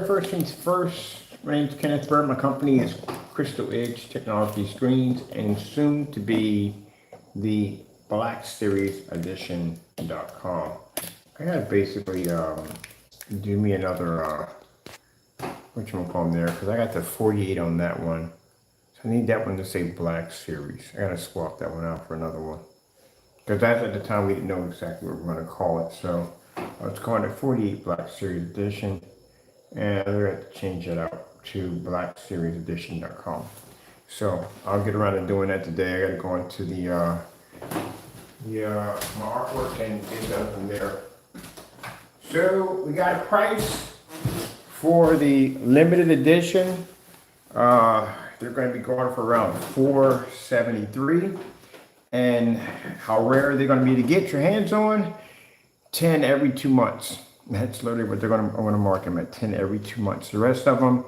First things first, my name is Kenneth Bird. My company is Crystal Edge Technology Screens and soon to be the Black Series Edition.com. I gotta basically do me another whatchamacallit there because I got the 48 on that one. So I need that one to say Black Series. I gotta swap that one out for another one. Because that's at the time we didn't know exactly what we were gonna call it. So I was calling it 48 Black Series Edition. And they're going to change it out to blackseriesedition.com. So I'll get around to doing that today. I got to go into my artwork and get done from there. So we got a price for the limited edition. They're going to be going for around $4.73. And how rare are they going to be to get your hands on? 10 every 2 months. That's literally what they're going to mark them at, 10 every 2 months. The rest of them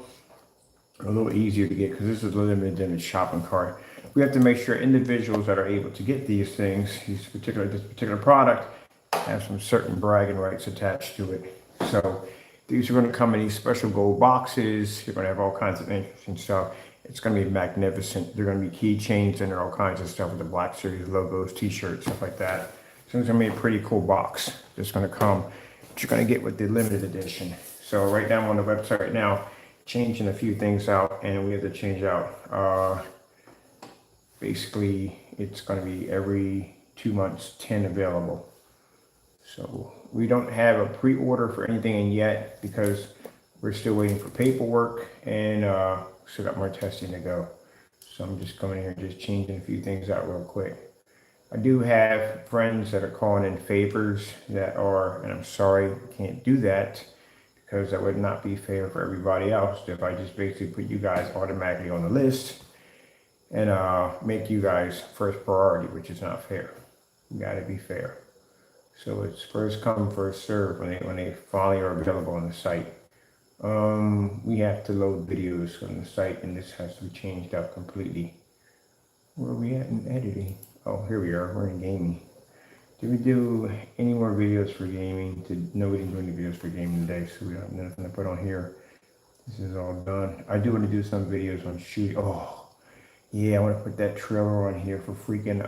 are a little easier to get because this is limited in the shopping cart. We have to make sure individuals that are able to get these things, this particular product, have some certain bragging rights attached to it. So these are going to come in these special gold boxes. You're going to have all kinds of interesting stuff. It's going to be magnificent. They're going to be keychains and all kinds of stuff with the Black Series logos, t-shirts, stuff like that. So it's going to be a pretty cool box. It's going to come. You're going to get with the limited edition. So right now I'm on the website right now, changing a few things out, and we have to change out. Basically, it's going to be every 2 months, 10 available. So we don't have a pre-order for anything in yet because we're still waiting for paperwork and still got more testing to go. So I'm just coming here and just changing a few things out real quick. I do have friends that are calling in favors that are, and I'm sorry, I can't do that because that would not be fair for everybody else if I just basically put you guys automatically on the list and make you guys first priority, which is not fair. You got to be fair. So it's first come, first serve when they finally are available on the site. We have to load videos on the site, and this has to be changed out completely. Where are we at in editing? Oh, here we are. We're in gaming. Did we do any more videos for gaming? No, we didn't do any videos for gaming today, so we don't have nothing to put on here. This is all done. I do want to do some videos on shooting. Oh, yeah, I want to put that trailer on here for freaking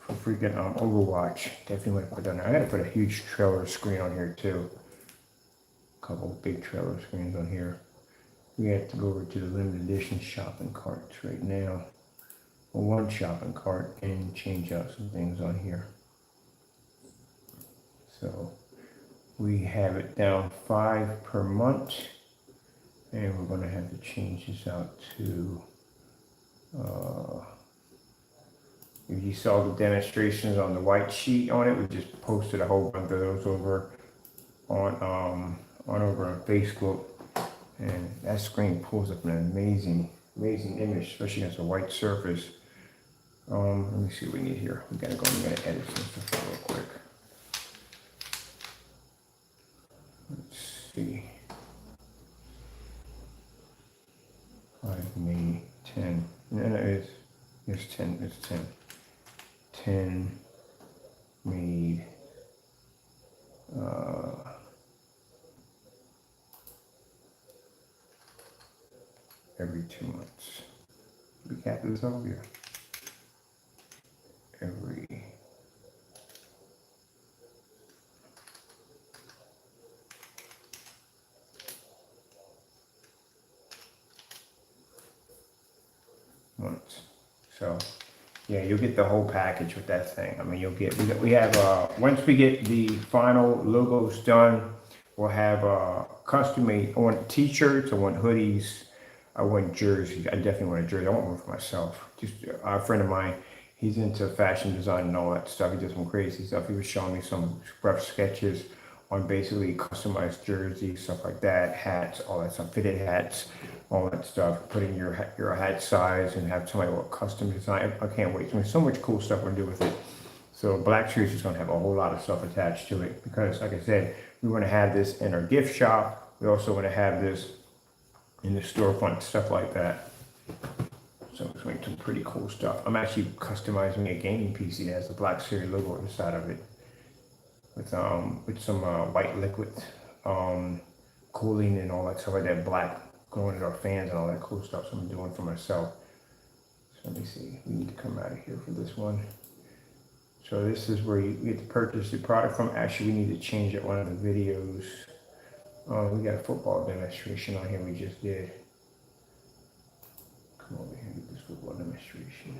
Overwatch. Definitely want to put that on there. I got to put a huge trailer screen on here too. A couple big trailer screens on here. We have to go over to the limited edition shopping carts right now. One shopping cart and change out some things on here. So we have it down 5 per month, and we're going to have to change this out to if you saw the demonstrations on the white sheet on it, we just posted a whole bunch of those over on Facebook, and that screen pulls up an amazing image, especially against a white surface. Let me see what we need here. We gotta go and edit some stuff real quick. Let's see. 5 May 10. No, it's 10. It's 10. 10 made. Every 2 months. We got this over here. Every month. So yeah, you'll get the whole package with that thing. I mean, we have once we get the final logos done, we'll have custom made. I want t-shirts, I want hoodies, I want jerseys. I definitely want a jersey. I want one for myself. Just a friend of mine, he's into fashion design and all that stuff. He does some crazy stuff. He was showing me some rough sketches on basically customized jerseys, stuff like that, hats, all that stuff, fitted hats, all that stuff. Putting your hat size and have somebody with custom design. I can't wait. There's so much cool stuff we're gonna do with it. So Black Series is gonna have a whole lot of stuff attached to it because, like I said, we want to have this in our gift shop. We also want to have this in the storefront, stuff like that. So it's making some pretty cool stuff. I'm actually customizing a gaming PC that has the Black Series logo inside of it with some white liquid cooling and all that stuff like that, black going to our fans and all that cool stuff. So I'm doing for myself. So let me see. We need to come out of here for this one. So this is where you get to purchase the product from. Actually, we need to change it one of the videos. We got a football demonstration on here we just did. Come over here and get this football demonstration.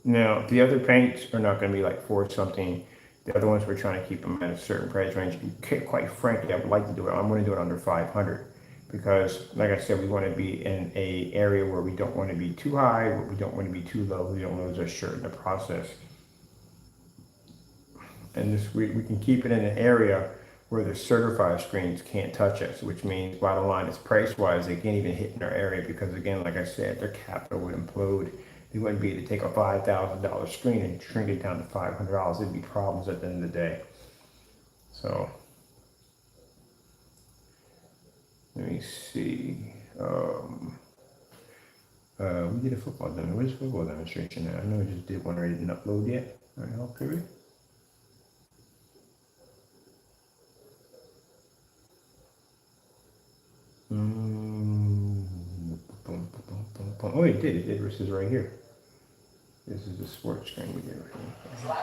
Now, the other paints are not going to be like for something. The other ones we're trying to keep them at a certain price range. Quite frankly, I would like to do it. I'm going to do it under 500 because, like I said, we want to be in a area where we don't want to be too high, where we don't want to be too low. We don't lose our shirt in the process. And this we can keep it in an area where the certified screens can't touch us, which means bottom line is price-wise, they can't even hit in our area because, again, like I said, their capital would implode. They wouldn't be able to take a $5,000 screen and shrink it down to $500. It'd be problems at the end of the day. So, let me see. We did a football demonstration. Where's football demonstration now? I know we just did one already, didn't upload yet. All right, help period. Oh, it did. This is right here. This is the sports screen we did right here.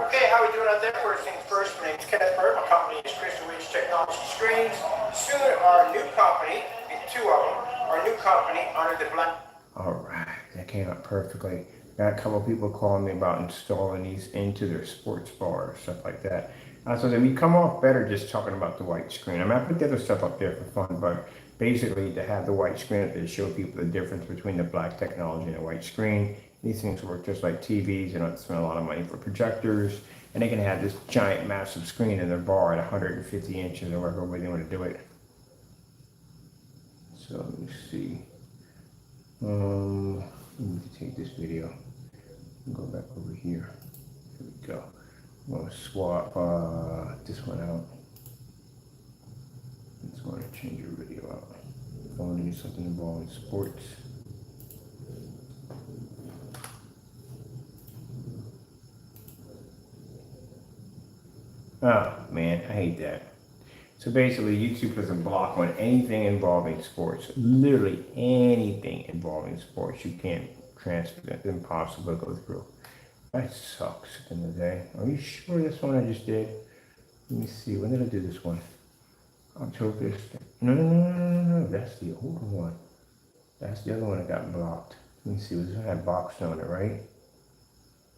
Okay, how are we doing out there? First things first, my name is Kenneth Bird. My company is Crystal Ridge Technology Screens. Soon, our new company, two of them, our new company under the black. All right, that came out perfectly. Got a couple of people calling me about installing these into their sports bar, stuff like that. So then we come off better just talking about the white screen. I mean, I put the other stuff up there for fun, but basically to have the white screen up there to show people the difference between the black technology and the white screen. These things work just like TVs. You don't have to spend a lot of money for projectors. And they can have this giant, massive screen in their bar at 150 inches or whatever way they want to do it. So let me see. I need to take this video and go back over here. Here we go. I'm going to swap this one out. I just want to change your video out. If I want to do something involving sports. Oh man, I hate that. So basically, YouTube doesn't block on anything involving sports. Literally anything involving sports, you can't transfer. It's impossible to go through. That sucks in the day. Are you sure this one I just did? Let me see. When did I do this one? October. No. That's the older one. That's the other one that got blocked. Let me see. This one had boxed on it, right?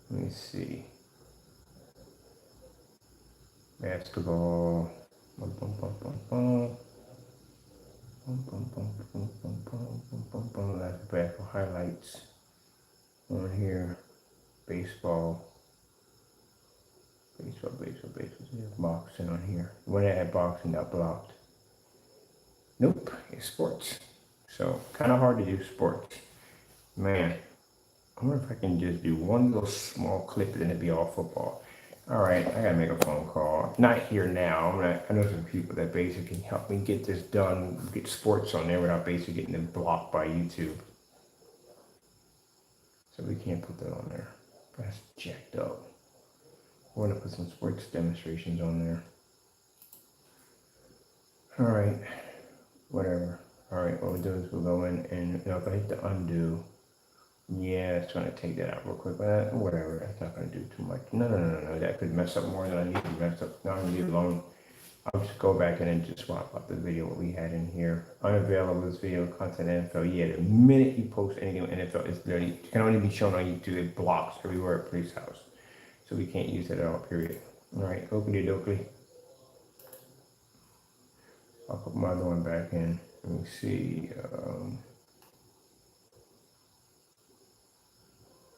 Let me see. Basketball. That's back for highlights on here. Baseball. Boxing on here. When I had boxing got blocked. Nope, it's sports. So kind of hard to do sports. Man, I wonder if I can just do one little small clip and it'd be all football. All right, I gotta make a phone call. Not here now. I know some people that basically can help me get this done, get sports on there without basically getting them blocked by YouTube. So we can't put that on there. That's jacked up. We're gonna put some sports demonstrations on there. All right, whatever. All right, what we'll do is we'll go in and if I hit the undo, yeah, it's gonna take that out real quick, but whatever, that's not gonna do too much. No, that could mess up more than I need to mess up. No, I'm gonna leave it alone. I'll just go back in and just swap up the video what we had in here. Unavailable this video, content NFL. Yeah, the minute you post anything on NFL, it's literally, it can only be shown on YouTube. It blocks everywhere at Police House. So we can't use it at all, period. All right, okie dokie. I'll put my other one back in. Let me see.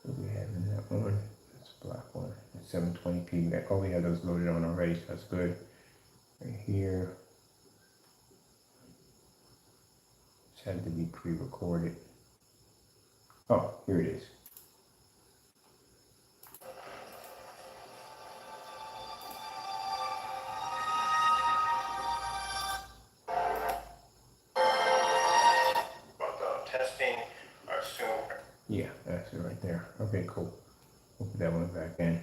What do we have in that one? That's a black one. It's 720p. Oh, we have those loaded on already, so that's good. Right here. This had to be pre-recorded. Oh, here it is. Testing soon. Yeah, that's it right there. Okay, cool. We'll put that one back in.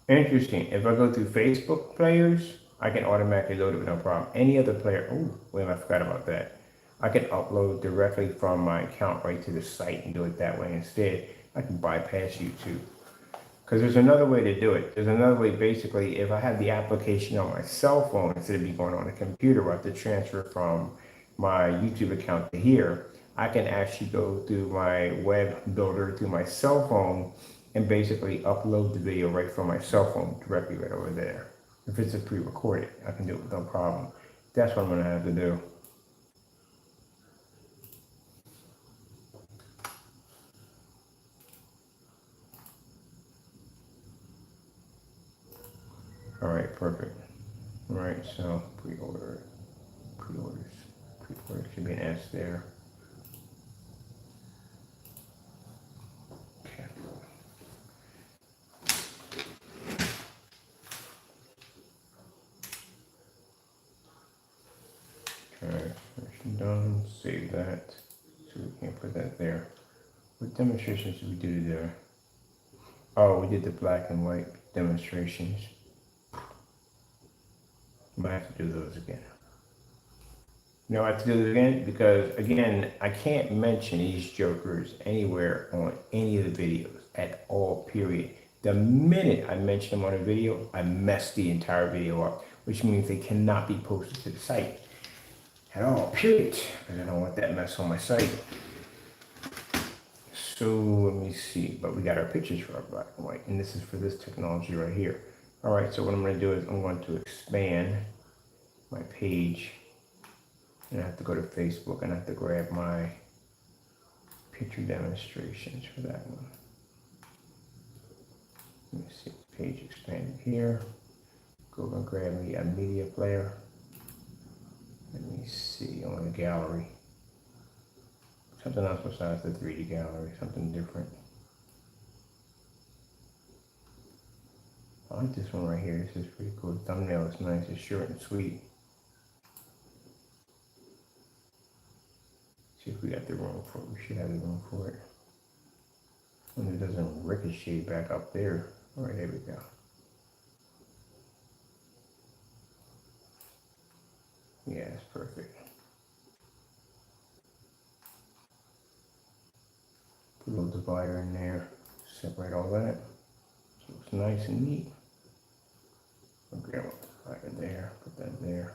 Interesting. If I go through Facebook players, I can automatically load it with no problem. Any other player, oh, wait a minute, I forgot about that. I can upload directly from my account right to the site and do it that way instead. I can bypass YouTube. Because there's another way to do it. There's another way, basically, if I have the application on my cell phone, instead of me going on a computer, I have to transfer from my YouTube account to here. I can actually go through my web builder through my cell phone and basically upload the video right from my cell phone directly right over there. If it's a pre-recorded, I can do it with no problem. That's what I'm gonna have to do. All right, perfect. All right, so pre-orders should be an S there. Okay. Okay, version done. Save that. So we can't put that there. What demonstrations did we do there? Oh, we did the black and white demonstrations. Might have to do those again. No, I have to do it again because, again, I can't mention these jokers anywhere on any of the videos at all, period. The minute I mention them on a video, I mess the entire video up, which means they cannot be posted to the site at all, period. Because I don't want that mess on my site. So let me see, but we got our pictures for our black and white, and this is for this technology right here. All right, so what I'm going to do is I'm going to expand my page. And I have to go to Facebook and I have to grab my picture demonstrations for that one. Let me see, page expanded here. Go and grab me a media player. Let me see on the gallery. Something else besides the 3D gallery, something different. I like this one right here. This is pretty cool. The thumbnail is nice, it's short and sweet. See if we got the room for it. We should have the room for it. And it doesn't ricochet back up there. All right, there we go. Yeah, it's perfect. Put a little divider in there. Separate all that. So it's nice and neat. Okay, right there. Put that there.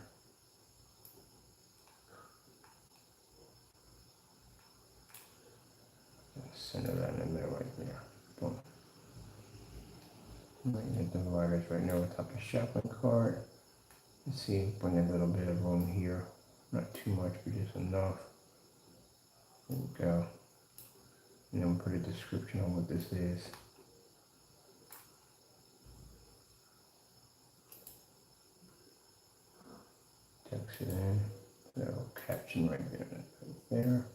Center that in the middle right there. Boom. Right, the dividers right now on top of the shopping cart. Let's see, bring a little bit of room here. Not too much, but just enough. There we go. And then we'll put a description on what this is. Text it in. Little caption right there. Right there.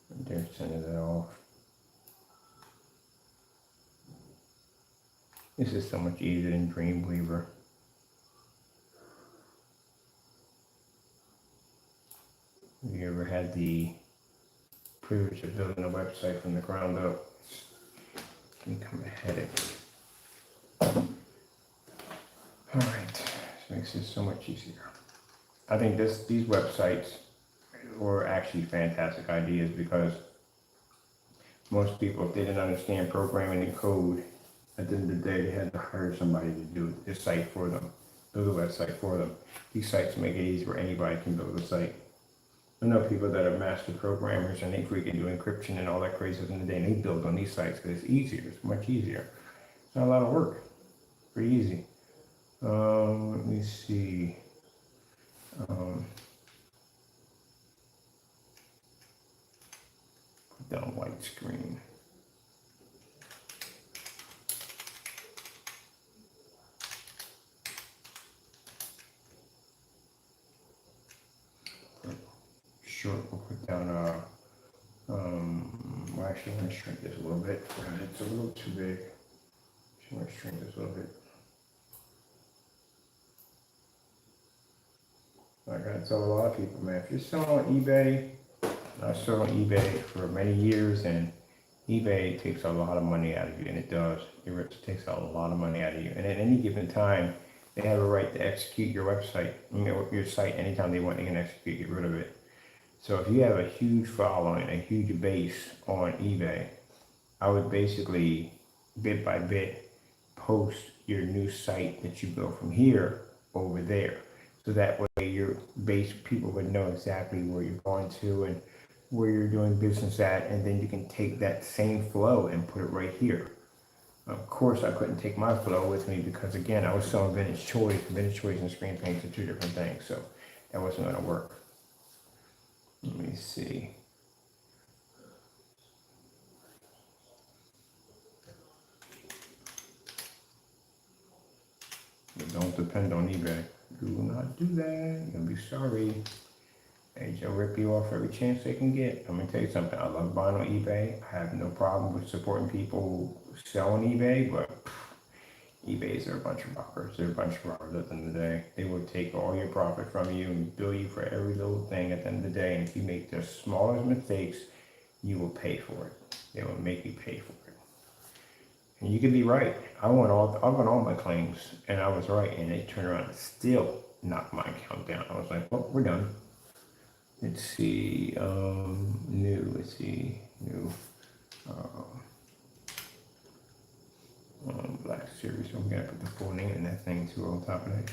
Right there, center that off. This is so much easier than Dreamweaver. Have you ever had the privilege of building a website from the ground up? Let me come ahead. All right, this makes it so much easier. I think these websites were actually fantastic ideas because most people, if they didn't understand programming and code, at the end of the day, they had to hire somebody to do this site for them, build a website for them. These sites make it easy where anybody can build a site. I know people that are master programmers and they freaking do encryption and all that crazy in the day, and they build on these sites because it's easier. It's much easier. It's not a lot of work. Pretty easy. Let me see. Put down white screen. Short, we'll put down well, actually I'm gonna shrink this a little bit because it's a little too big. I'm gonna shrink this a little bit. Like I tell a lot of people, man, if you're selling on eBay, I sold on eBay for many years and eBay takes a lot of money out of you, and it does. It really takes a lot of money out of you. And at any given time, they have a right to execute your website, your site anytime they want. They can execute, get rid of it. So if you have a huge following, a huge base on eBay, I would basically bit by bit post your new site that you built from here over there. So that way your base people would know exactly where you're going to and where you're doing business at, and then you can take that same flow and put it right here. Of course, I couldn't take my flow with me because again, I was selling vintage choice. Vintage choice and screen paints are two different things, so that wasn't going to work. Let me see. But don't depend on eBay. Do not do that. You're gonna be sorry. They'll rip you off every chance they can get. I'm gonna tell you something. I love buying on eBay. I have no problem with supporting people who sell on eBay, but eBay's are a bunch of robbers. They're a bunch of robbers at the end of the day. They will take all your profit from you and bill you for every little thing at the end of the day. And if you make the smallest mistakes, you will pay for it. They will make you pay for it. And you could be right. I won all my claims, and I was right. And they turned around and still knocked my account down. I was like, well, we're done. Let's see, new, Black Series. So I'm gonna put the full name in that thing too on top of that.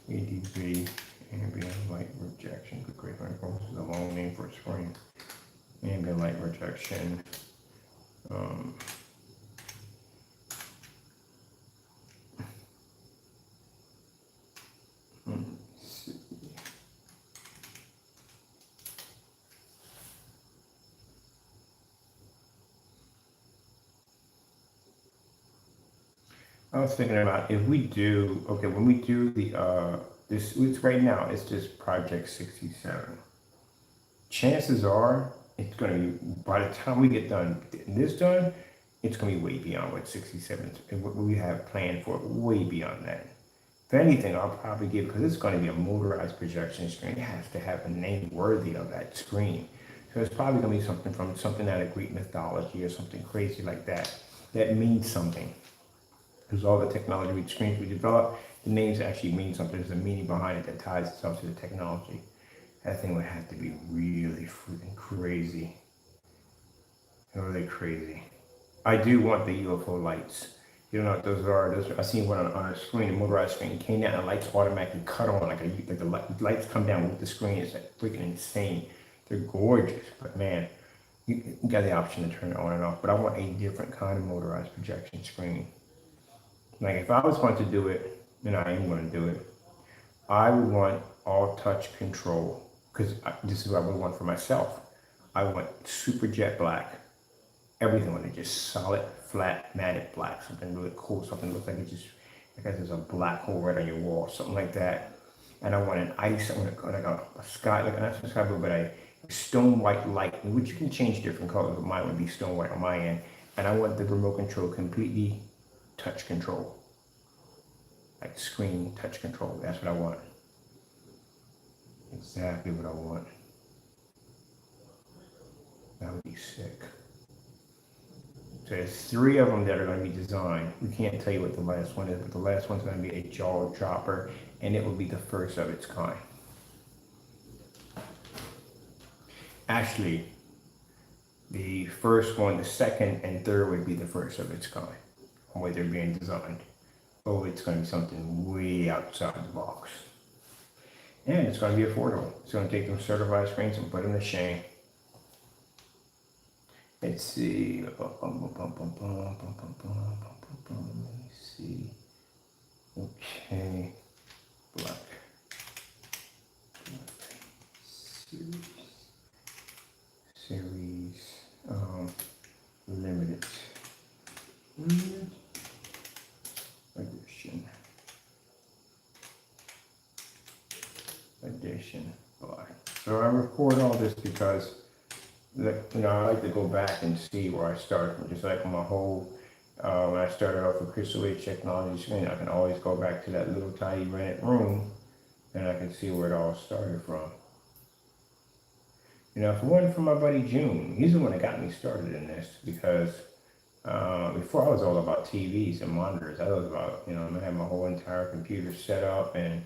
ADV, ambient light rejection. Good great microphones is a long name for a screen. Ambient light rejection. I was thinking about if we do, okay, when we do the, this, it's right now, it's just Project 67. Chances are, it's gonna be, by the time we get done, getting this done, it's gonna be way beyond what 67 and what we have planned for, way beyond that. If anything, I'll probably give, because it's gonna be a motorized projection screen, it has to have a name worthy of that screen. So it's probably gonna be something from something out of Greek mythology or something crazy like that, that means something. Because all the technology with screens we develop, the names actually mean something. There's a meaning behind it that ties itself to the technology. That thing would have to be really freaking crazy. Really crazy. I do want the UFO lights. You don't know what those are. Those I seen one on a screen, a motorized screen. It came down and the lights automatically cut on. Like the lights come down with the screen. It's like freaking insane. They're gorgeous, but man, you got the option to turn it on and off. But I want a different kind of motorized projection screen. Like if I was going to do it, and I am going to do it, I would want all touch control because this is what I would want for myself. I want super jet black, everything on it, just solid, flat, matted black, something really cool, something that looks like it's just, like there's a black hole right on your wall, something like that. And I want an ice, I want like a sky, like not a sky blue, but a stone white light, which you can change different colors, but mine would be stone white on my end. And I want the remote control completely touch control, like screen touch control. That's what I want. Exactly what I want. That would be sick. So there's 3 of them that are going to be designed. We can't tell you what the last one is, but the last one's going to be a jaw dropper, and it will be the first of its kind. Actually, the first one, the second, and third would be the first of its kind, the way they're being designed. Oh, it's going to be something way outside the box. And it's going to be affordable. It's going to take them certified screens and put them to shame. Let's see. Let me see. Okay. Black. Series. Limited. Edition black. So I record all this because, you know, I like to go back and see where I started from. Just like my whole, when I started off with Crystal Age Technology screen, I can always go back to that little tiny rented room and I can see where it all started from. You know, if it wasn't for my buddy June, he's the one that got me started in this because before I was all about TVs and monitors. I was about, you know, I had my whole entire computer set up and,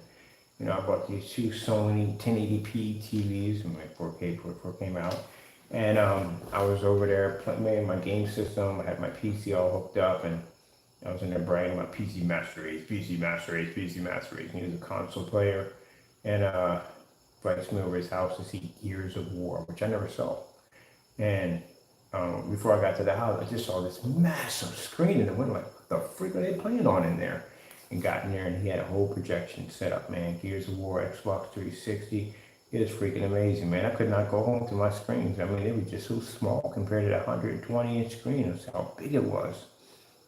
you know, I bought these two Sony 1080p TVs when my 4K came out. And I was over there playing my game system. I had my PC all hooked up and I was in there bragging about PC Master Race, PC Master Race, PC Master Race. And he was a console player. And invites me over his house to see Gears of War, which I never saw. And before I got to the house, I just saw this massive screen and I went like, what the freak are they playing on in there? And got in there and he had a whole projection set up, man. Gears of War, Xbox 360. It was freaking amazing, man. I could not go home to my screens. I mean, they were just so small compared to the 120-inch screen. That's how big it was.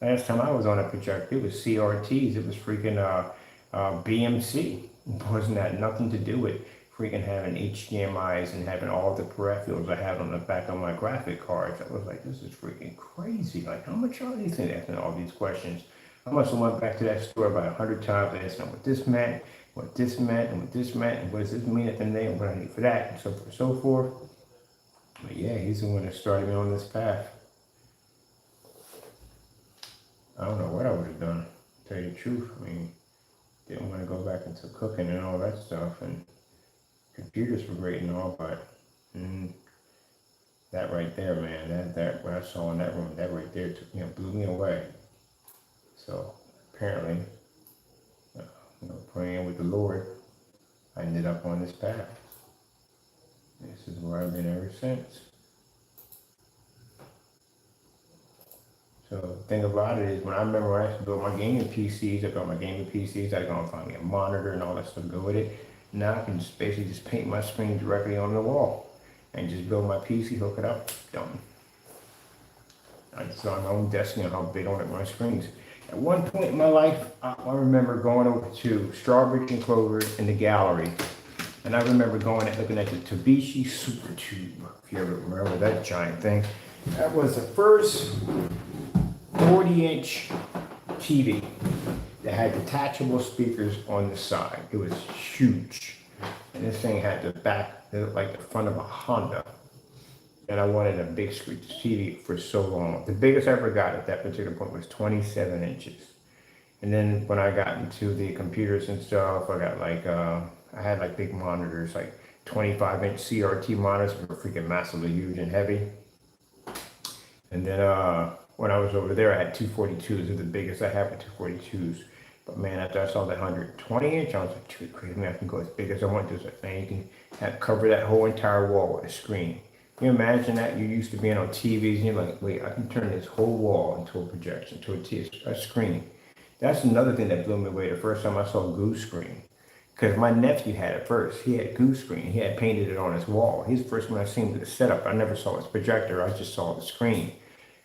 Last time I was on a projector, it was CRTs. It was freaking BMC. It wasn't had nothing to do with freaking having HDMI's and having all the peripherals I had on the back of my graphic cards. I was like, this is freaking crazy. Like, how much are these things? Asking all these questions. I must have went back to that store about 100 times asking what this meant, what this meant, and what this meant, and what does this mean at the end, and what I need for that, and so forth and so forth. But yeah, he's the one that started me on this path. I don't know what I would have done, to tell you the truth. I mean, didn't want to go back into cooking and all that stuff, and computers were great and all, but that right there, man, that what I saw in that room, that right there took me, blew me away. So apparently, you know, praying with the Lord, I ended up on this path. This is where I've been ever since. So the thing about it is, when I remember when I used to build my gaming PCs, I built my gaming PCs, I go and find me a monitor and all that stuff to go with it. Now I can just basically just paint my screen directly on the wall and just build my PC, hook it up, done. I design my own destiny on how big I want my screens. At one point in my life, I remember going over to Strawbridge and Clover in the gallery. And I remember going and looking at the Tobishi Super Tube, if you ever remember that giant thing. That was the first 40-inch TV that had detachable speakers on the side. It was huge. And this thing had the back, it looked like the front of a Honda. And I wanted a big screen TV for so long. The biggest I ever got at that particular point was 27 inches. And then when I got into the computers and stuff, I got like, I had like big monitors, like 25-inch CRT monitors that were freaking massively huge and heavy. And then when I was over there, I had 242s. They're the biggest I have with 242s. But man, after I saw that 120-inch, I was like, too crazy. Man, I can go as big as I want. There's a thing you can have cover that whole entire wall with a screen. Can you imagine that? You're used to being on TVs and you're like, wait, I can turn this whole wall into a projection, to a screen. That's another thing that blew me away the first time I saw Goose Screen. Because my nephew had it first. He had Goose Screen. He had painted it on his wall. He's the first one I seen with the setup. I never saw his projector. I just saw the screen.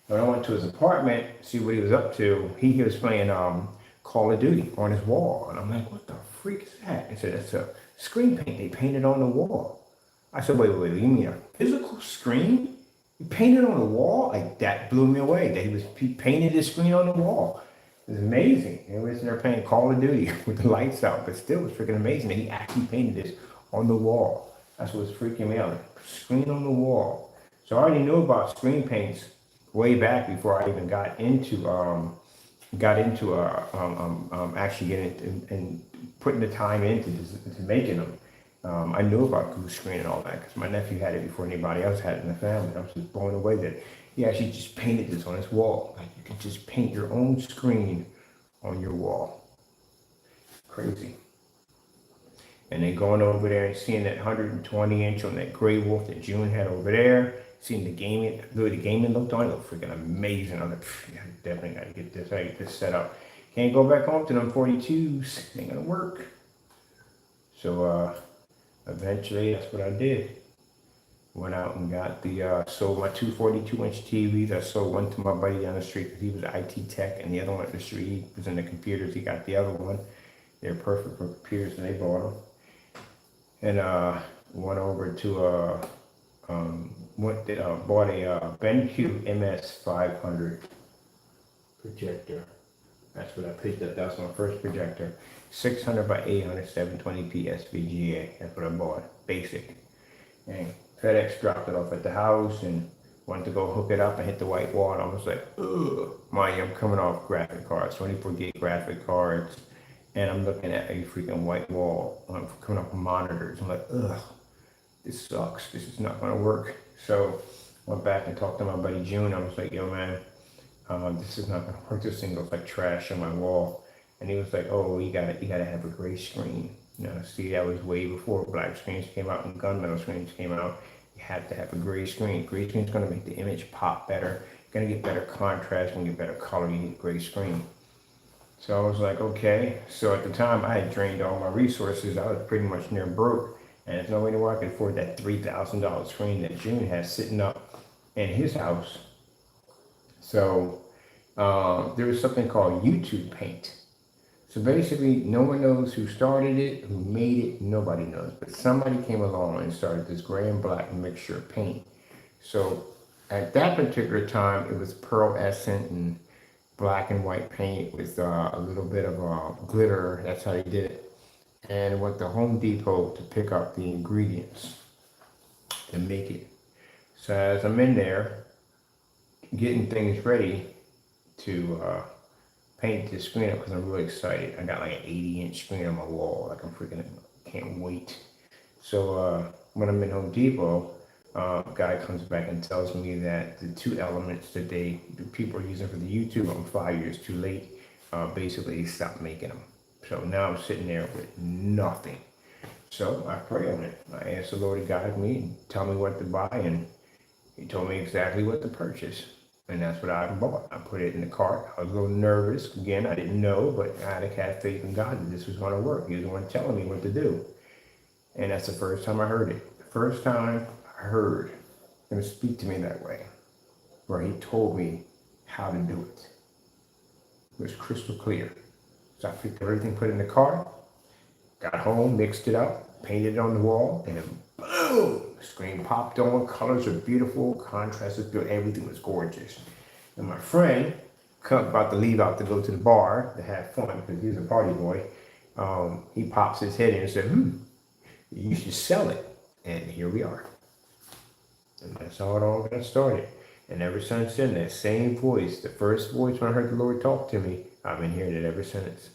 When I went to his apartment, see what he was up to, he was playing Call of Duty on his wall. And I'm like, what the freak is that? He said, it's a screen paint they painted on the wall. I said, wait, you mean a physical screen? You painted on the wall? Like, that blew me away. That he painted his screen on the wall. It was amazing. He was there playing Call of Duty with the lights out, but still, it was freaking amazing that he actually painted this on the wall. That's what was freaking me out. Screen on the wall. So I already knew about screen paints way back before I even got into actually getting and putting the time into making them. I knew about Goose Screen and all that because my nephew had it before anybody else had it in the family. I was just blown away that he actually just painted this on his wall. Like, you can just paint your own screen on your wall. Crazy. And then going over there and seeing that 120-inch on that Grey Wolf that June had over there, seeing the gaming looked on, it looked freaking amazing. I was like, yeah, I definitely got to get this. I get this set up. Can't go back home to them 42s. Ain't gonna work. So eventually, that's what I did. Went out and got sold my two 42-inch TVs. I sold one to my buddy down the street because he was IT tech, and the other one up the street, he was in the computers. He got the other one. They're perfect for computers, and they bought them. And went over to bought a BenQ MS500 projector. That's what I picked up. That was my first projector. 600 by 800, 720p SVGA. That's what I bought. Basic. And FedEx dropped it off at the house and went to go hook it up and hit the white wall. And I was like, ugh, I'm coming off graphic cards, 24 gig graphic cards. And I'm looking at a freaking white wall. I'm coming off monitors. I'm like, ugh, this sucks. This is not going to work. So I went back and talked to my buddy June. I was like, yo, man, this is not going to work. This thing looks like trash on my wall. And he was like, oh, you gotta have a gray screen. You know, see, that was way before black screens came out and gunmetal screens came out. You have to have a gray screen. Gray screen is going to make the image pop better. You're going to get better contrast, going to get better color. You need a gray screen. So I was like, okay. So at the time, I had drained all my resources. I was pretty much near broke. And there's no way I could afford that $3,000 screen that June has sitting up in his house. So there was something called YouTube Paint. So basically, no one knows who started it, who made it, nobody knows. But somebody came along and started this gray and black mixture of paint. So at that particular time, it was pearlescent and black and white paint with a little bit of glitter. That's how they did it. And I went to Home Depot to pick up the ingredients to make it. So as I'm in there, getting things ready to paint this screen up because I'm really excited. I got like an 80-inch screen on my wall. Like I'm freaking can't wait. So when I'm in Home Depot, a guy comes back and tells me that the two elements that the people are using for the YouTube, I'm 5 years too late. Basically, they stopped making them. So now I'm sitting there with nothing. So I pray on it. I asked the Lord to guide me and tell me what to buy, and he told me exactly what to purchase. And that's what I bought. I put it in the cart. I was a little nervous. Again, I didn't know, but I had to have faith in God that this was going to work. He was the one telling me what to do. And that's the first time I heard it. The first time I heard him speak to me that way, where he told me how to do it. It was crystal clear. So I picked everything, put it in the cart, got home, mixed it up, painted it on the wall, and then boom! The screen popped on, colors are beautiful, contrast is good, everything was gorgeous. And my friend, about to leave out to go to the bar to have fun, because he's a party boy, he pops his head in and said, you should sell it. And here we are. And that's how it all got started. And ever since then, that same voice, the first voice when I heard the Lord talk to me, I've been hearing it ever since.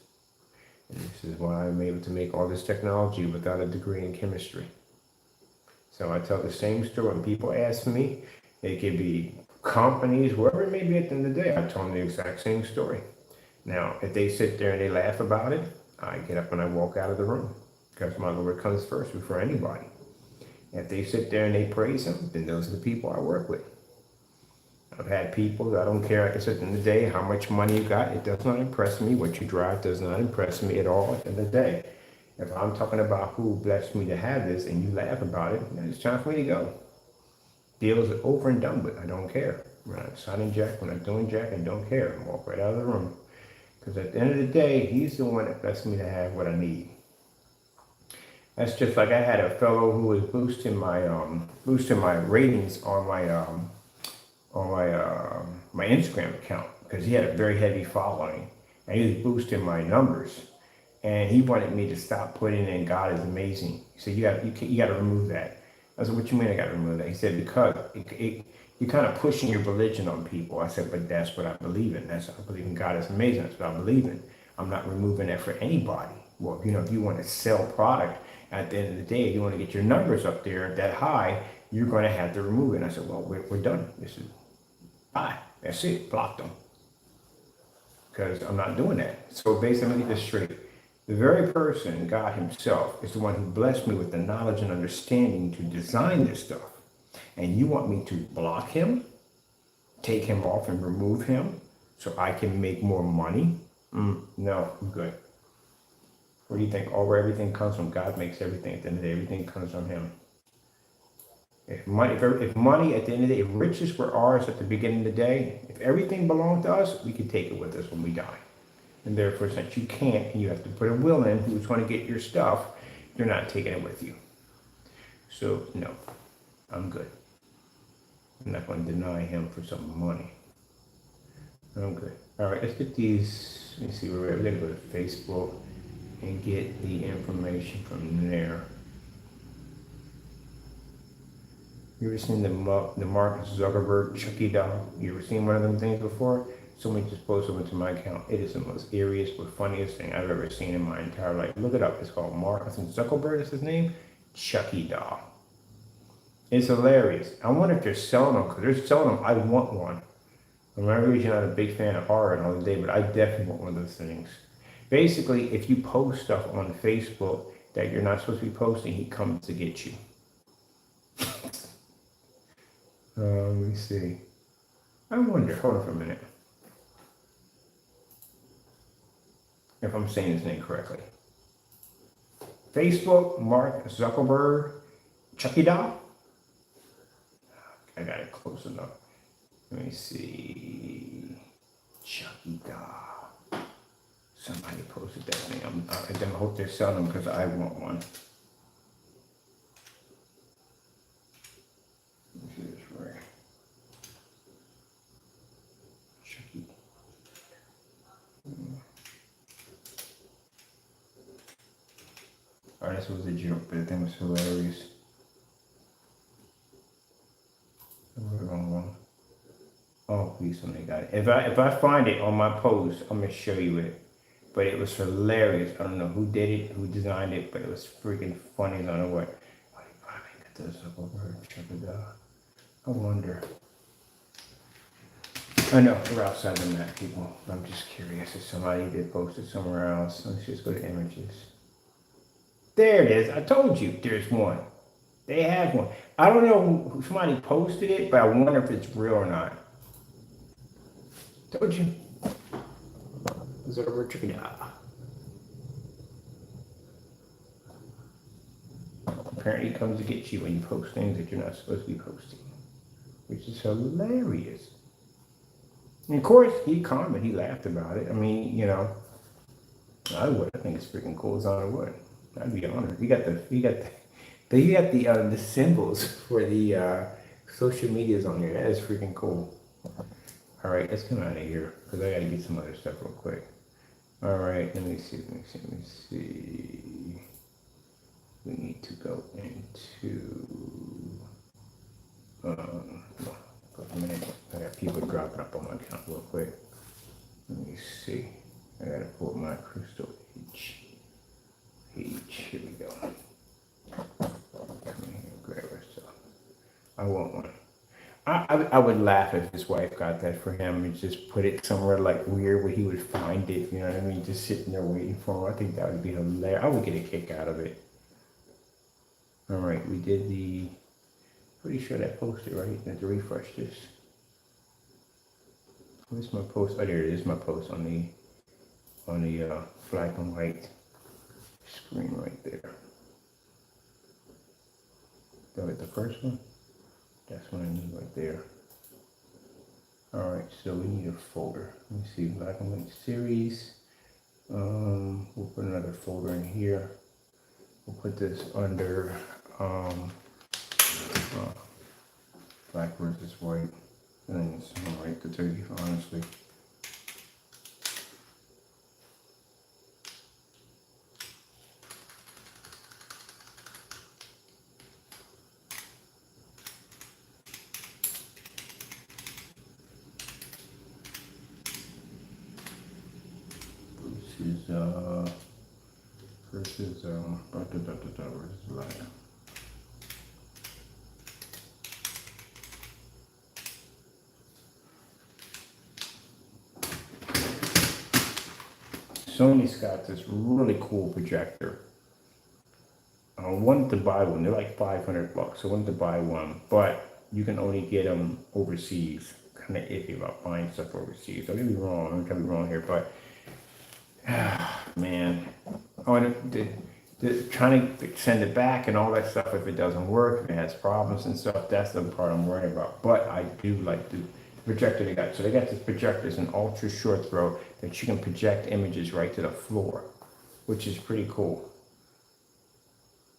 And this is why I'm able to make all this technology without a degree in chemistry. So I tell the same story. When people ask me, it could be companies, wherever it may be at the end of the day, I tell them the exact same story. Now, if they sit there and they laugh about it, I get up and I walk out of the room, because my Lord comes first before anybody. If they sit there and they praise him, then those are the people I work with. I've had people, I don't care, like I said, at the end of the day, how much money you got, it does not impress me. What you drive does not impress me at all at the end of the day. If I'm talking about who blessed me to have this and you laugh about it, then it's time for me to go. Deals are over and done with. I don't care. When I'm signing Jack, when I'm doing Jack, I don't care. I walk right out of the room. Because at the end of the day, he's the one that blessed me to have what I need. That's just like I had a fellow who was boosting my ratings on my Instagram account, because he had a very heavy following, and he was boosting my numbers. And he wanted me to stop putting in God is amazing. He said, you got to remove that. I said, what you mean I got to remove that? He said, because you're kind of pushing your religion on people. I said, but that's what I believe in. I believe in God is amazing. That's what I believe in. I'm not removing that for anybody. Well, if you want to sell product, at the end of the day, if you want to get your numbers up there that high, you're going to have to remove it. And I said, well, we're done. This is bye. That's it. Block them. Because I'm not doing that. So basically, let me get this straight. The very person, God himself, is the one who blessed me with the knowledge and understanding to design this stuff. And you want me to block him, take him off and remove him so I can make more money? No, I'm good. What do you think? Where everything comes from, God makes everything. At the end of the day, everything comes from him. If money, at the end of the day, if riches were ours at the beginning of the day, if everything belonged to us, we could take it with us when we die. And therefore, since you can't, and you have to put a will in who's going to get your stuff, you're not taking it with you. So, no, I'm good. I'm not going to deny him for some money. I'm good. All right, let's get these. Let me see where we're at. We're going to go to Facebook and get the information from there. You ever seen the Mark Zuckerberg Chucky doll? You ever seen one of them things before? Somebody just posted one to my account. It is the most eeriest but funniest thing I've ever seen in my entire life. Look it up. It's called Mark Zuckerberg is his name. Chucky doll. It's hilarious. I wonder if they're selling them, because they're selling them. I want one. I'm not really not a big fan of horror and all the day, but I definitely want one of those things. Basically, if you post stuff on Facebook that you're not supposed to be posting, he comes to get you. Let me see. I wonder, hold on for a minute. If I'm saying his name correctly. Facebook, Mark Zuckerberg, Chucky doll. I got it close enough. Let me see. Chucky doll. Somebody posted that thing. I hope they're selling them because I want one. Let me see this right. Chucky. Oh, this was a joke, but the thing was hilarious. Wrong one. Oh, please, somebody got it. If I find it on my post, I'm gonna show you it. But it was hilarious. I don't know who did it, who designed it, but it was freaking funny. I don't know what. Oh, you probably get this up over. Check it out. I wonder. I know we're outside the map, people. I'm just curious if somebody did post it somewhere else. Let's just go to images. There it is. I told you there's one. They have one. I don't know who somebody posted it, but I wonder if it's real or not. Told you. Is it a Richard? Yeah. Apparently, he comes to get you when you post things that you're not supposed to be posting, which is hilarious. And of course, he commented, he laughed about it. I mean, you know, I would. I think it's freaking cool as I would. I'd be honored. You got the symbols for the social medias on here. That is freaking cool. All right, let's come out of here because I got to get some other stuff real quick. All right, let me see. We need to go into. A minute. I got people dropping up on my account real quick. Let me see. I got to pull my crystal page. Here we go. Come in here, grab her stuff. I want one. I would laugh if his wife got that for him and just put it somewhere like weird where he would find it, you know what I mean? Just sitting there waiting for him. I think that would be hilarious. I would get a kick out of it. All right, we did the, pretty sure that posted, right? I have to refresh this. Where's my post? Oh, there it is, my post on the black and white screen right there. That was the first one? That's what I need right there. All right, so we need a folder. Let me see, black and white series. We'll put another folder in here. We'll put this under black versus white. I think it's all right to tell you honestly. Versus black. Sony's got this really cool projector. I wanted to buy one. They're like $500, so I wanted to buy one, but you can only get them overseas. Kind of iffy about buying stuff overseas. Don't get me wrong. I'm gonna be wrong here, but man, trying to send it back and all that stuff. If it doesn't work, if it has problems and stuff, that's the part I'm worried about. But I do like the projector they got. So they got this projector, it's an ultra short throw that you can project images right to the floor, which is pretty cool.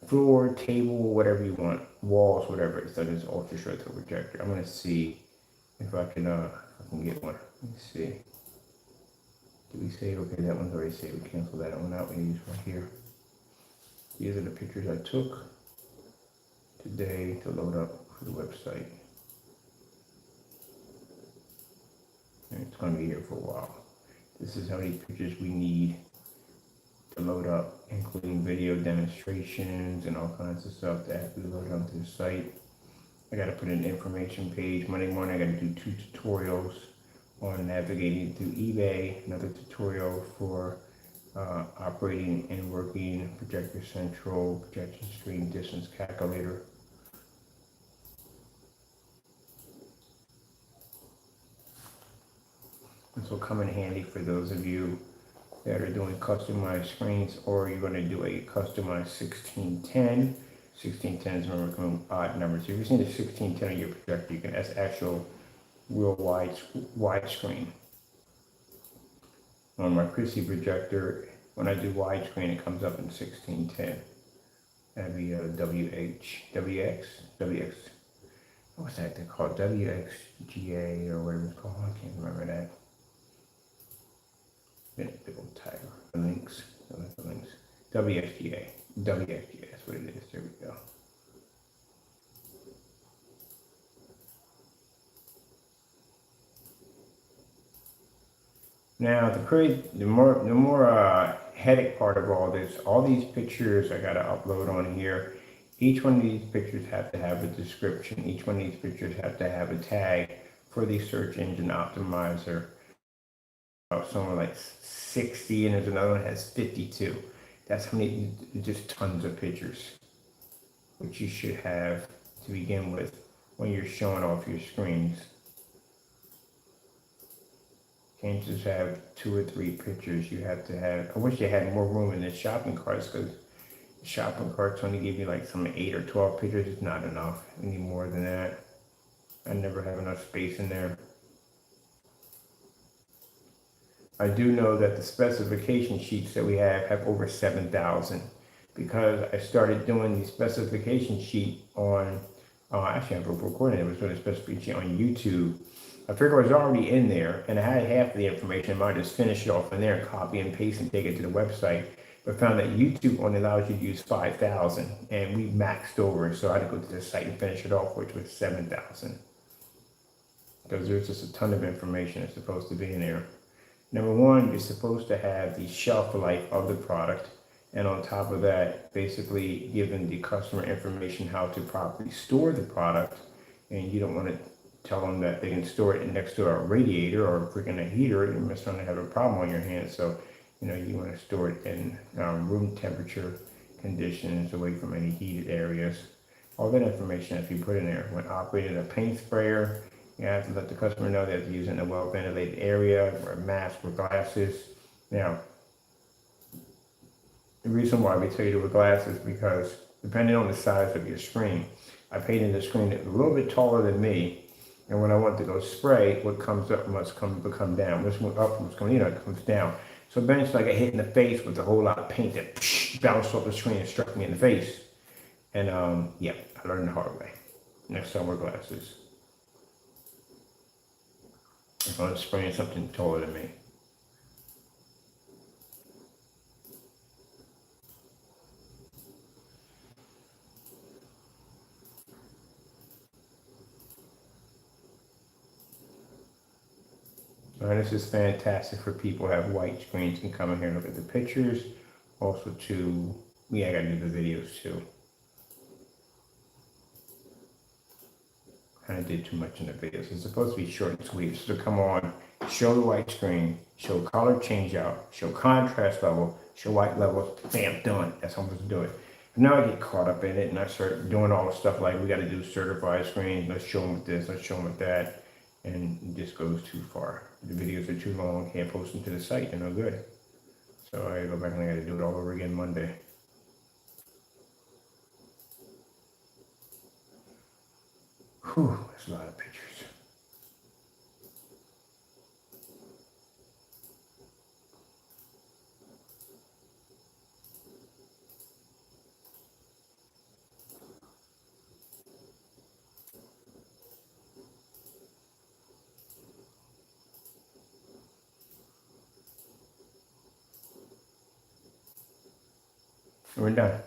Floor, table, whatever you want, walls, whatever. So this ultra short throw projector. I'm gonna see if I can get one. Let me see. Did we say, okay, that one's already saved. We cancel that one out. We use right here. These are the pictures I took today to load up. for the website. And it's going to be here for a while. This is how many pictures we need to load up, including video demonstrations and all kinds of stuff that have to be loaded onto the site. I got to put in an information page. Monday morning, I got to do 2 tutorials on navigating through eBay, another tutorial for operating and working Projector Central, projection screen distance calculator. This will come in handy for those of you that are doing customized screens, or you're going to do a customized 1610. 1610 is remember coming odd numbers. If you're seeing the 1610 on your projector, you can that's actual real widescreen. On my Christie projector, when I do widescreen, it comes up in 1610. That'd be WX. What's that thing called? WXGA or whatever it's called. I can't remember that. Big old title. The links. WXGA. That's what it is. There we go. Now the more headache part of all this, all these pictures I gotta upload on here. Each one of these pictures have to have a description. Each one of these pictures have to have a tag for the search engine optimizer. Somewhere like 60, and there's another one that has 52. That's how many, just tons of pictures, which you should have to begin with when you're showing off your screens. Can't just have 2 or 3 pictures. You have to have, I wish they had more room in the shopping carts, because shopping carts only give you like some 8 or 12 pictures. It's not enough. We need more than that. I never have enough space in there. I do know that the specification sheets that we have over 7,000, because I started doing the specification sheet on, actually I'm recording it, was doing a specification sheet on YouTube. I figured I was already in there and I had half the information. I might just finish it off in there, copy and paste and take it to the website, but found that YouTube only allows you to use 5,000 and we maxed over. So I had to go to the site and finish it off, which was 7,000. Because there's just a ton of information that's supposed to be in there. Number one, you're supposed to have the shelf life of the product. And on top of that, basically giving the customer information how to properly store the product. And you don't want to tell them that they can store it next to a radiator or freaking a heater. You're going to have a problem on your hands. So, you know, you want to store it in room temperature conditions, away from any heated areas. All that information has to be put in there. When operating a paint sprayer, you have to let the customer know that they're using a well-ventilated area, or a mask or glasses. Now, the reason why we tell you to wear glasses, because depending on the size of your screen, I painted the screen a little bit taller than me, and when I want to go spray, what comes up must come down. What's up must come, it comes down. So eventually I got hit in the face with a whole lot of paint that bounced off the screen and struck me in the face. And yeah, I learned the hard way. Next time, wear glasses. If I'm spraying something taller than me. And this is fantastic for people who have white screens and come in here and look at the pictures. Also to, yeah, I gotta do the videos too. Kind of did too much in the videos. It's supposed to be short and sweet. So to come on, show the white screen, show color change out, show contrast level, show white levels, bam, done. That's how I'm supposed to do it. But now I get caught up in it and I start doing all the stuff like we got to do certified screens. Let's show them with this, let's show them with that. And it just goes too far. The videos are too long, can't post them to the site, they're no good. So I go back and I got to do it all over again Monday. Whew, that's a lot of pictures. We're done.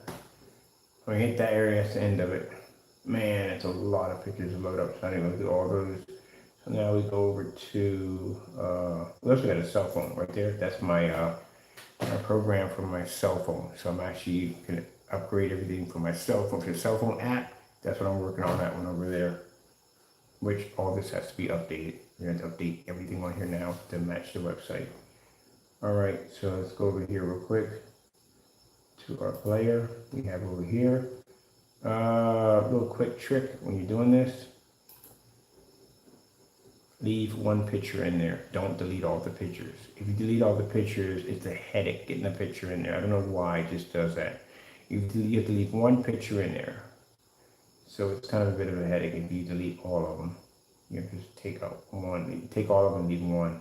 We hit that area, that's the end of it. Man, it's a lot of pictures to load up, so I didn't go through all those. So now we go over to, we also got a cell phone right there. That's my program for my cell phone. So I'm actually gonna upgrade everything for my cell phone. For the cell phone app, that's what I'm working on, that one over there. Which all this has to be updated. We're gonna update everything on here now to match the website. All right, so let's go over here real quick to our player. We have over here, little quick trick when you're doing this. Leave one picture in there. Don't delete all the pictures. If you delete all the pictures, it's a headache getting the picture in there. I don't know why it just does that. You have to leave one picture in there. So it's kind of a bit of a headache if you delete all of them. You have to just take out one, take all of them, leave one.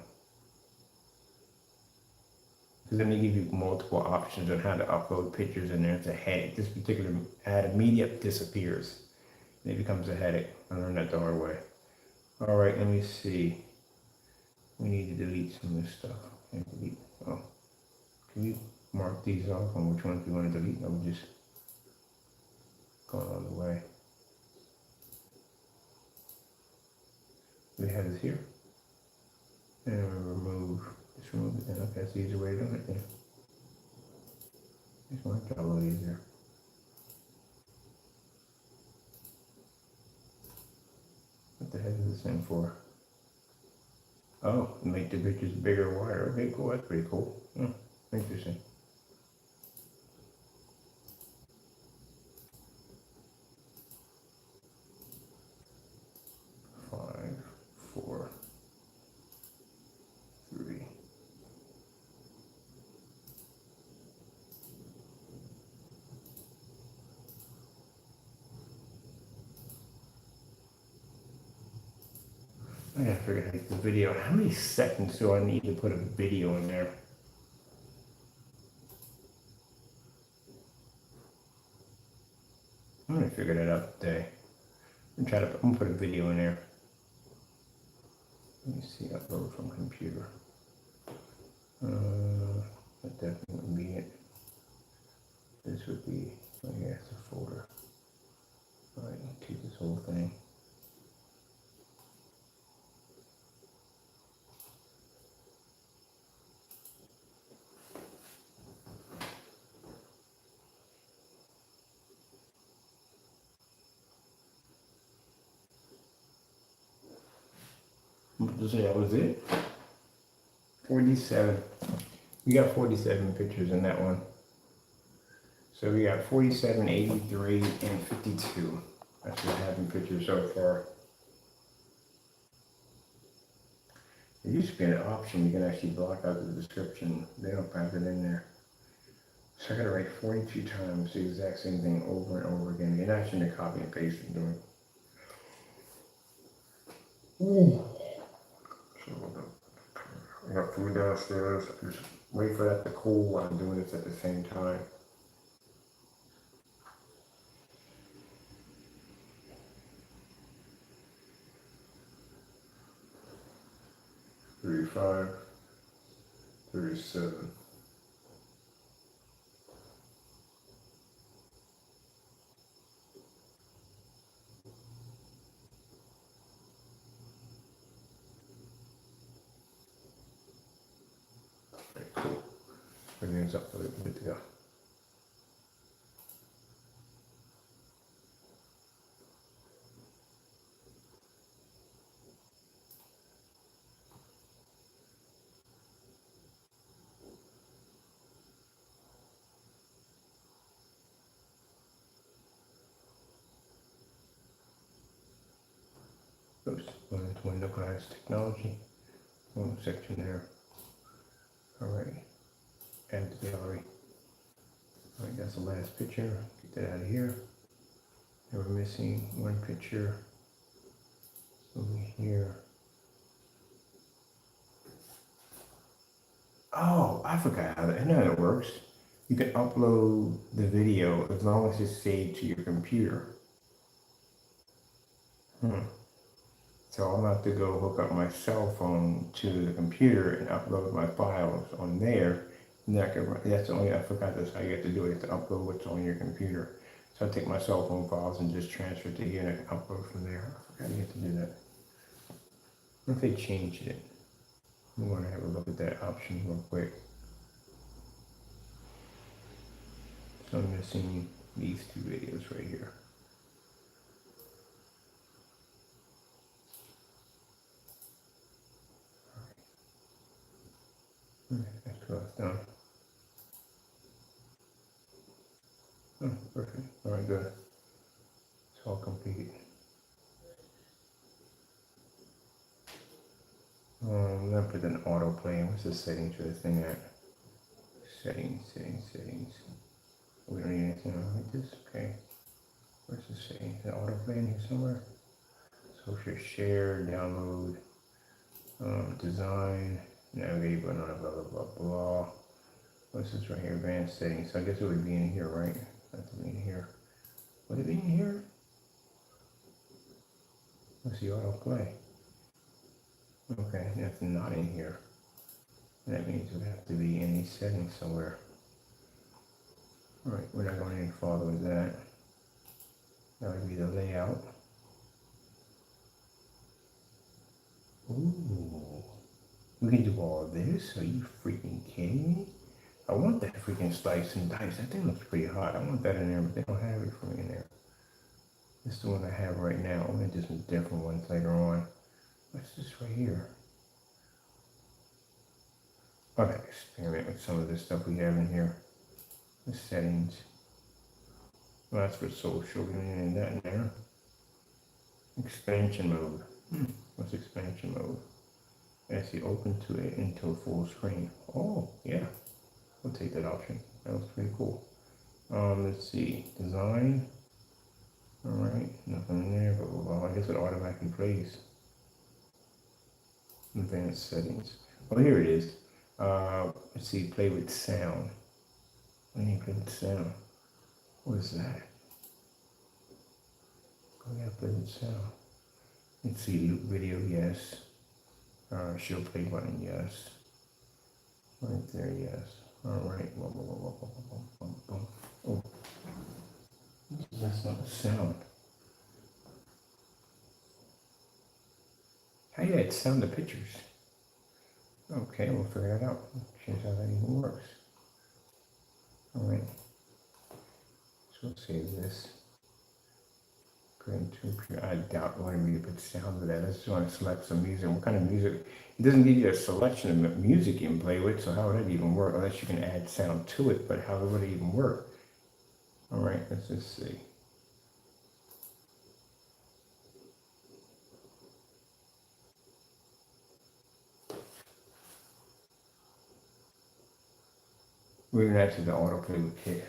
Because then they give you multiple options on how to upload pictures in there. It's a headache. This particular ad immediately disappears. And it becomes a headache. I learned that the hard way. All right, let me see. We need to delete some of this stuff. And delete. Oh, can you mark these off on which ones you want to delete? I'm just going all the way. We have this here. And remove. Just remove it. Okay, that's the easier way to do it. Yeah. Just want to get a little easier. What the heck is this thing for? Oh, make the pictures bigger or wider. Okay, cool. That's pretty cool. Interesting. 5, 4, 3. I gotta figure out how to make the video. How many seconds do I need to put a video in there? I'm gonna figure that out today. I'm gonna put a video in there. Let me see, upload from computer. That definitely wouldn't be it. This would be, oh yeah, it's a folder. All right, keep this whole thing. Just say that was it. 47. We got 47 pictures in that one. So we got 47, 83, and 52. That's what I have in pictures so far. There used to be an option you can actually block out the description. They don't have it in there. So I gotta write 42 times the exact same thing over and over again. You're not actually copy and paste and doing. Ooh. I got food downstairs. Just wait for that to cool while I'm doing this at the same time. 35, 37. Cool. Everything's up, good to go. Oops, window glass technology. One section there. All right, add to gallery. All right, that's the last picture. Get that out of here. And we're missing one picture over here. Oh, I forgot how that. I know how it works. You can upload the video as long as it's saved to your computer. So I'm gonna have to go hook up my cell phone to the computer and upload my files on there. And that's the only, I forgot that's how you have to do it. You have to upload what's on your computer. So I take my cell phone files and just transfer it to here and upload from there. I forgot you have to do that. What if they changed it? We want to have a look at that option real quick. So I'm missing these two videos right here. That's what I've done. Oh, perfect. All right, good. It's all completed. I'm gonna put an autoplay. What's the settings for this thing at? Settings. We don't need anything like this. Okay. Where's the settings? The autoplay in here somewhere? Social share, download, design, navigate button, blah blah blah blah. What's this right here? Advanced settings. So I guess it would be in here, right? That's in here. Would it be in here? What's the autoplay? Okay, that's not in here. That means it would have to be in these settings somewhere. All right, we're not going any farther with that. That would be the layout. Ooh, we can do all this? Are you freaking kidding me? I want that freaking slice and dice. That thing looks pretty hot. I want that in there, but they don't have it for me in there. This is the one I have right now. I'm going to do some different ones later on. What's this right here? I'll have to experiment with some of this stuff we have in here. The settings. Well, that's for social. We don't need that in there. Expansion mode. What's expansion mode? That's the open to it into a full screen. Oh, yeah. We'll take that option. That was pretty cool. Let's see. Design. All right. Nothing in there, but well, I guess it automatically plays. Advanced settings. Well, here it is. Let's see. Play with sound. I need to play with sound. What is that? Oh, yeah, play with sound. Let's see. Loop video, yes. Show play button, yes. Right there, yes. All right. Oh, that's not the sound. How do you add sound to pictures? Okay, we'll figure that out. Shows how that even works. All right. So let's save this. Put into, I doubt we're going to put sound to that. I just want to select some music. What kind of music? It doesn't give you a selection of music you can play with, so how would that even work? Unless you can add sound to it, but how would it even work? All right, let's just see. We're going to actually the autoplay with Kit.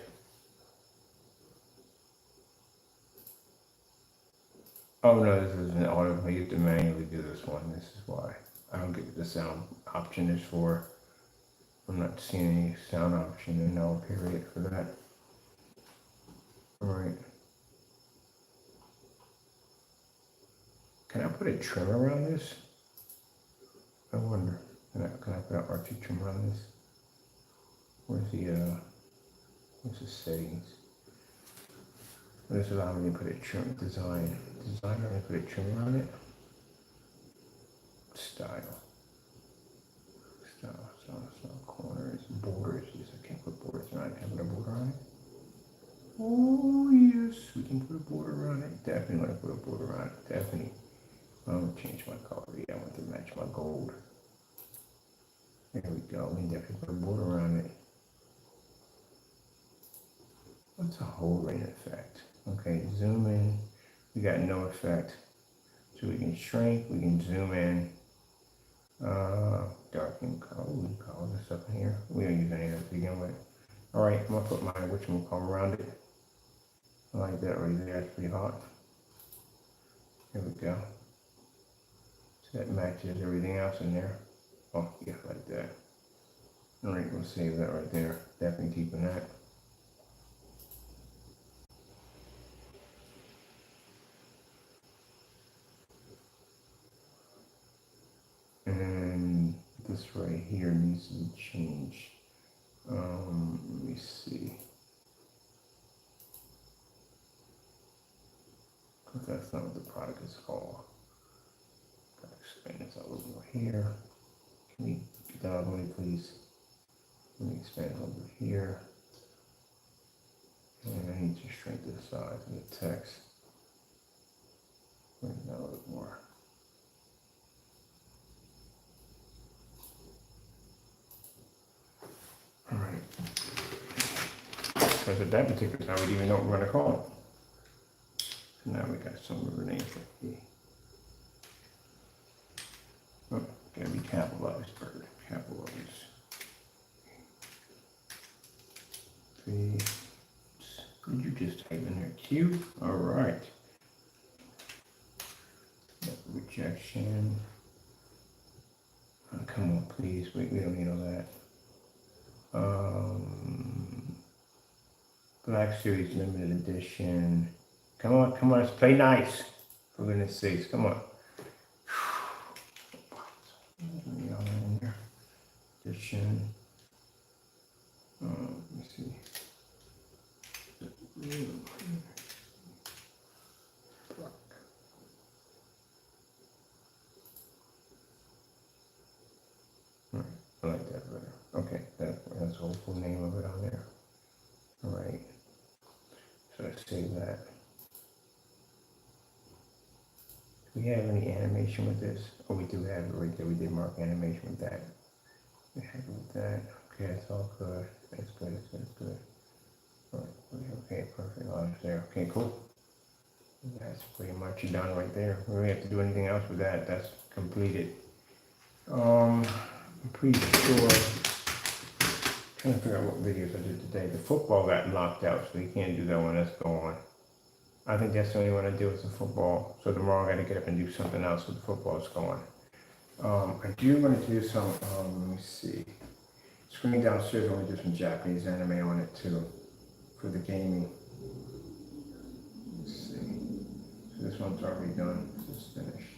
Oh no, this is an autoplay. You have to manually do this one. This is why. I don't get what the sound option is for. I'm not seeing any sound option in no period for that. All right. Can I put a trim around this? I wonder. Can I put an RT trim around this? Where's the settings? This allows me to put a trim design. Design, I'm gonna put a trim around it. Style, corners, borders. Yes, I can't put borders on it. Can I put a border on it? Oh yes, we can put a border on it. Definitely want to put a border on it. Definitely. I'm gonna change my color. Yeah, I want to match my gold. There we go. We can definitely put a border around it. What's a whole rain effect? Okay, zoom in. We got no effect. So we can shrink, we can zoom in. Darken color, we can color this up in here. We don't use any of that to begin with. All right, I'm gonna put my whatchamacallit around it. I like that right there, it's pretty hot. There we go. So that matches everything else in there. Oh, yeah, like that. All right, we'll save that right there. Definitely keeping that. And this right here needs to be changed. Let me see. that's not what the product is called. Gotta expand this a little more here. Can we get that out of the way, please? Let me expand a little bit here. And I need to shrink the size of the text. Bring it down a little more. All right. Because at that particular time, we didn't even know what we're going to call it. So now we got some of the names for the. Oh, gotta be capitalized first. Capitalize. Did you just type in there? Q? All right. Rejection. Oh, come on, please. We don't need all that. Black Series limited edition. Come on, let's play nice. For goodness sakes, come on. Edition. Let me see. I like that better. Okay, that's the whole full name of it on there. All right. So let's save that. Do we have any animation with this? Oh, we do have it right there. We did mark animation with that. We're happy with that. Okay, that's all good. That's good. That's good. All right. Okay, perfect. Lines there. Okay, cool. That's pretty much done right there. We don't have to do anything else with that. That's completed. I'm pretty sure. Trying to figure out what videos I did today. The football got locked out, so you can't do that one. Let's go on. I think that's the only one I do is the football. So tomorrow I got to get up and do something else with the football is going. I do want to do some. Let me see. Screen downstairs. I want to do some Japanese anime on it too, for the gaming. Let's see. So this one's already done. This is finished.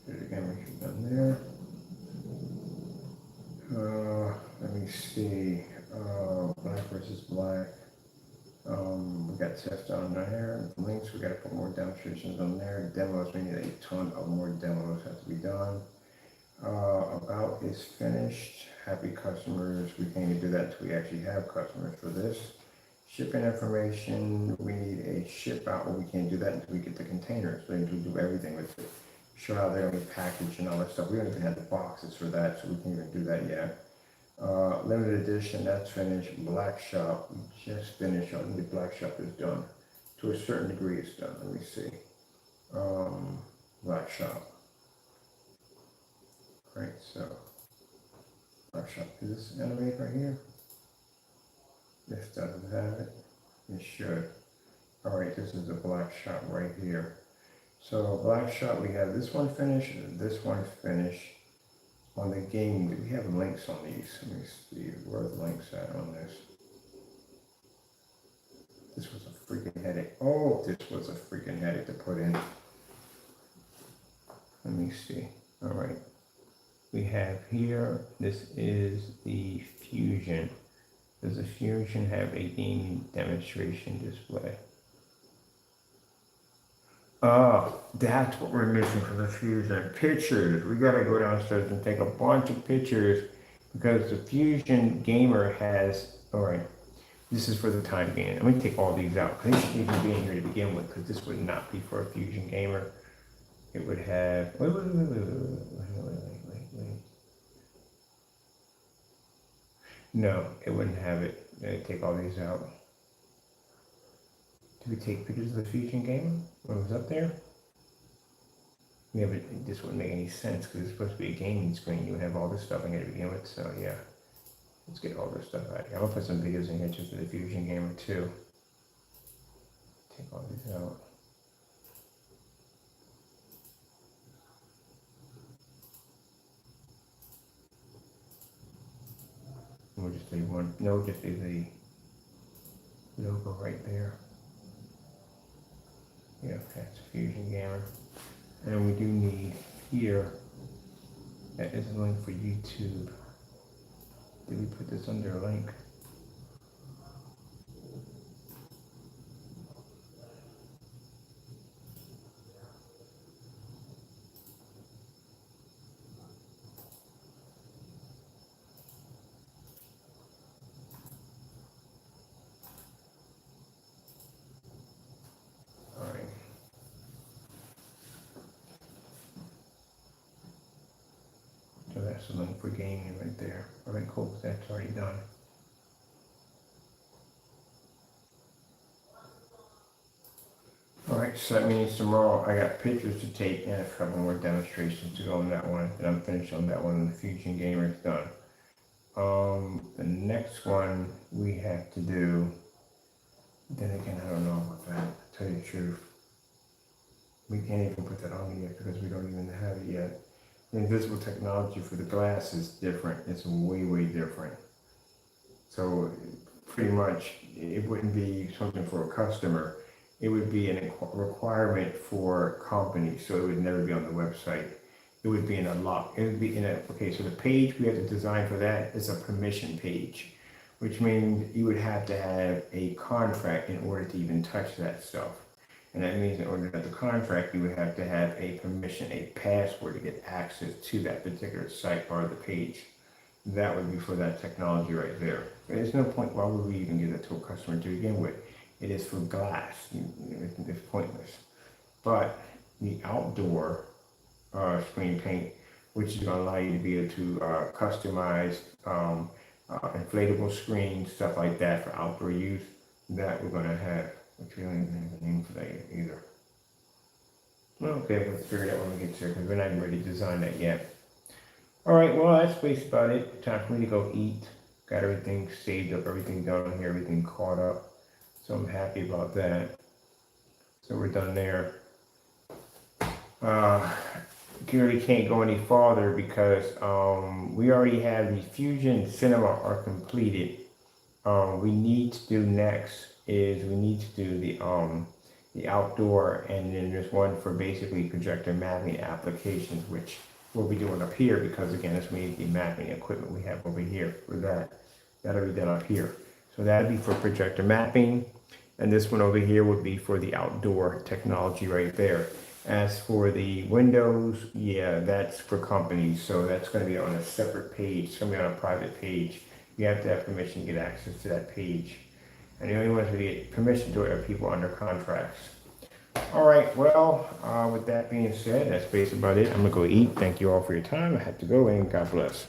Do it again. Make sure done there. Let me see. Black versus black. We got tests on there. Links. We got to put more demonstrations on there. Demos. We need a ton of more demos have to be done. About is finished. Happy customers. We can't even do that until we actually have customers for this. Shipping information. We need a ship out. Well, we can't do that until we get the containers. So we do everything with it. Show how they're going to be packaged and all that stuff. We don't even have the boxes for that, so we can't even do that yet. Limited edition, that's finished. Black Shop, we just finished. I think the Black Shop is done. To a certain degree, it's done. Let me see. Black Shop. Right, so. Black Shop. Is this animated right here? This doesn't have it. It should. Alright, this is the Black Shop right here. So Black Shop, we have this one finished, and this one finished. On the game, do we have links on these? Let me see, where are the links at on this? This was a freaking headache. Oh, this was a freaking headache to put in. Let me see. All right. We have here, this is the Fusion. Does the Fusion have a gaming demonstration display? Oh, that's what we're missing from the Fusion. Pictures. We gotta go downstairs and take a bunch of pictures because the Fusion Gamer has, all right, this is for the time being. I'm gonna take all these out because they shouldn't even be in here to begin with because this would not be for a Fusion Gamer. It would have, wait. No, it wouldn't have it. Take all these out. Did we take pictures of the Fusion Gamer when it was up there? Yeah, but this wouldn't make any sense because it's supposed to be a gaming screen. You would have all this stuff in here to begin with, so yeah. Let's get all this stuff out of here. I'm gonna put some videos in here just for the Fusion Gamer too. Take all these out. We'll just leave one. No, just leave the logo right there. Yeah, that's Fusion Gamer. And we do need here, that is a link for YouTube. Did we put this under a link? That's the link for gaming right there. All right, cool, that's already done. All right, so that means tomorrow I got pictures to take and a couple more demonstrations to go on that one, and I'm finished on that one, and the Fusion Gamer is done. The next one we have to do, then again, I don't know about that, to tell you the truth. We can't even put that on yet because we don't even have it yet. The invisible technology for the glass is different. It's way, way different. So pretty much it wouldn't be something for a customer. It would be a requirement for companies. So it would never be on the website. It would be in a lock. It would be in a, okay, so the page we have to design for that is a permission page, which means you would have to have a contract in order to even touch that stuff. And that means in order to have the contract, you would have to have a permission, a password to get access to that particular site or the page. That would be for that technology right there. There's no point, why would we even give that to a customer to begin with? It is for glass, it's pointless. But the outdoor screen paint, which is going to allow you to be able to customize inflatable screens, stuff like that for outdoor use, that we're going to have. Which we don't even have a name for that either. Well, okay, let's figure it out when we get there because we're not even ready to design that yet. All right, well, that's basically about it. Time for me to go eat. Got everything saved up, everything done here, everything caught up. So I'm happy about that. So we're done there. Clearly can't go any farther because we already have the Fusion Cinema are completed. We need to do next is we need to do the outdoor, and then there's one for basically projector mapping applications, which we'll be doing up here because again, it's me the mapping equipment we have over here for that. That'll be done up here. So that'd be for projector mapping, and this one over here would be for the outdoor technology right there. As for the windows, yeah, that's for companies, so that's going to be on a separate page. It's going to be on a private page. You have to have permission to get access to that page. And the only ones who get permission to it are people under contracts. All right, well, with that being said, that's basically about it. I'm going to go eat. Thank you all for your time. I have to go, and God bless.